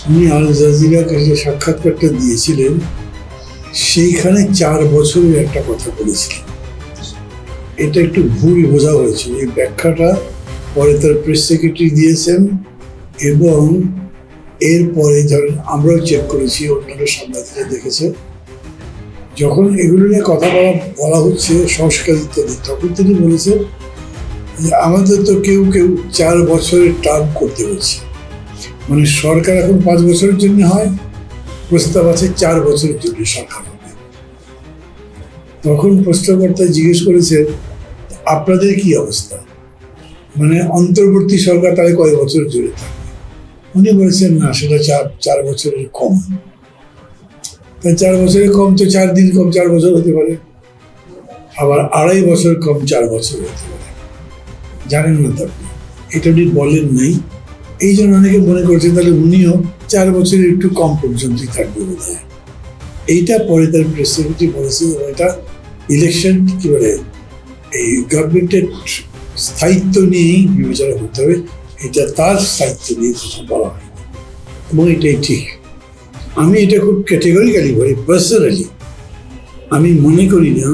উনি আল জাজিরাকে যে সাক্ষাৎকারটা দিয়েছিলেন সেইখানে 4 বছরের একটা কথা বলেছিলেন। এটা একটু ভুল বোঝা হয়েছে। এই ব্যাখ্যাটা পরে তার প্রেস সেক্রেটারি দিয়েছেন এবং এরপরে ধরেন আমরাও চেক করেছি, অন্যান্য সাংবাদিকরা দেখেছে, যখন এগুলো নিয়ে কথা বলা হচ্ছে সংস্কার ইত্যাদি, তখন তিনি বলেছেন যে আমাদের তো কেউ কেউ 4 বছরের টার্ম করতে হচ্ছে, মানে সরকার এখন 5 বছরের জন্য হয়, প্রস্তাব আছে 4 বছরের জন্য সরকার হবে। তখন প্রশ্নকর্তা জিজ্ঞেস করেছেন আপনাদের কি অবস্থা, মানে অন্তর্বর্তী সরকার তাহলে কয় বছর জুড়ে থাকবে? উনি বলেছেন না, সেটা 4 বছরের কম। তাই 4 বছরের কম তো 4 দিন কম 4 বছর হতে পারে, আবার 2.5 বছর কম 4 বছর হতে পারে। জানেন না তো আপনি, এটা উনি বলেন নাই। এই জন্য অনেকে মনে করছেন তাহলে উনিও 4 বছরের একটু কম পর্যন্তই থাকবে বোধ হয়। এইটা পরে তার প্রেস সেক্রেটারি বলেছে এবং এটা ইলেকশন কি বলে এই গভর্নমেন্টের স্থায়িত্ব নিয়েই বিবেচনা করতে হবে, এটা তার স্থায়িত্ব নিয়ে কথা বলা হয় এবং এটাই ঠিক। আমি এটা খুব ক্যাটেগরিক্যালি বলি, পার্সোনালি আমি মনে করি না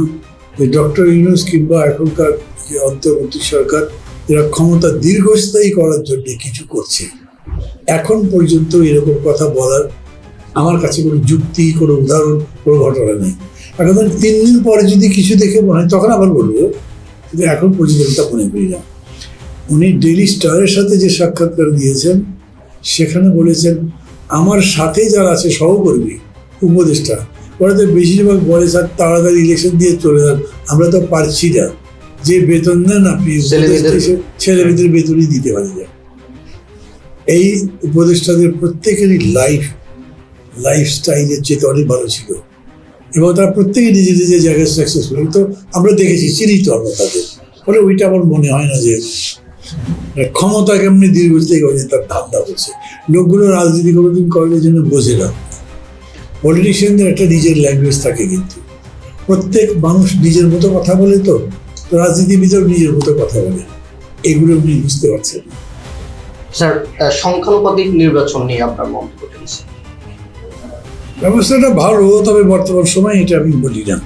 যে ডক্টর ইউনূস কিংবা এখনকার যে অন্তর্বর্তী সরকার এরা ক্ষমতা দীর্ঘস্থায়ী করার জন্য কিছু করছে। এখন পর্যন্ত এরকম কথা বলার আমার কাছে কোনো যুক্তি, কোনো উদাহরণ, কোনো ঘটনা নেই। এখন 3 দিন পরে যদি কিছু দেখে মনে হয় তখন আবার বলবো, কিন্তু এখন পর্যন্ত তা মনে করি না। উনি ডেইলি স্টারের সাথে যে সাক্ষাৎকার দিয়েছেন সেখানে বলেছেন আমার সাথে যারা আছে সহকর্মী উপদেষ্টা ওরা তো বেশিরভাগ বলে স্যার তাড়াতাড়ি ইলেকশন দিয়ে চলে যান, আমরা তো পারছি না, যে বেতন দেন আপনি ছেলেমেয়েদের বেতনই দিতে পারি না। এই উপদেষ্টাদের প্রত্যেকেরই লাইফস্টাইলের চেয়ে অনেক ভালো ছিল এবং তারা প্রত্যেকে নিজের নিজের জায়গায় সাকসেসফুল। তো আমরা দেখেছি, চিনি তো আমরা তাদের, ফলে ওইটা আমার মনে হয় না যে ক্ষমতা কেমনি দীর্ঘস্থায়ী করে তার ধান্দা হচ্ছে। লোকগুলো রাজনীতি কোনোদিন করার জন্য বোঝে না। পলিটিশিয়ানদের একটা নিজের ল্যাঙ্গুয়েজ থাকে, কিন্তু প্রত্যেক মানুষ নিজের মতো কথা বলে, তো রাজনীতিবিদও নিজের মতো কথা বলে, এগুলো উনি বুঝতে পারছেন না। স্যার, সংখ্যানুপাতিক নির্বাচন নিয়ে আপনার মন্তব্য কি? ব্যবস্থাটা ভালো, তবে বর্তমান সময় এটা আমি বলি না।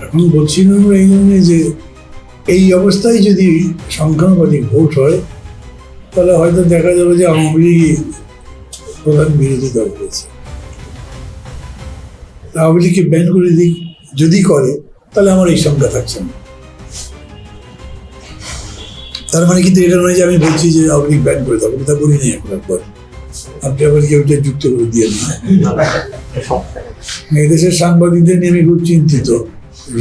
এখন বলছি না আমরা এই জন্য যে এই অবস্থায় যদি সংখ্যানুপাতিক ভোট হয় তাহলে হয়তো দেখা যাবে যে আওয়ামী লীগ প্রধান বিরোধী দল হয়েছে। আওয়ামী লীগকে ব্যান করে দিক যদি করে তাহলে আমার এই সংখ্যা থাকছে না। তার মানে কিন্তু এটা নয় যে আমি বলছি যে আওয়ামী লীগ ব্যান করে দেবো, তা বলি নাই এখন একবার। আপনি আবার কেউ যুক্ত করে দিয়ে এদেশের সাংবাদিকদের নিয়ে আমি খুব চিন্তিত।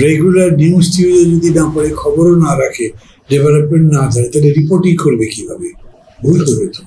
রেগুলার নিউজ টিভিতে যদি না পড়ে, খবরও না রাখে, ডেভেলপমেন্ট না জানে, তাহলে রিপোর্টিং করবে কিভাবে? ভুল করবে তো।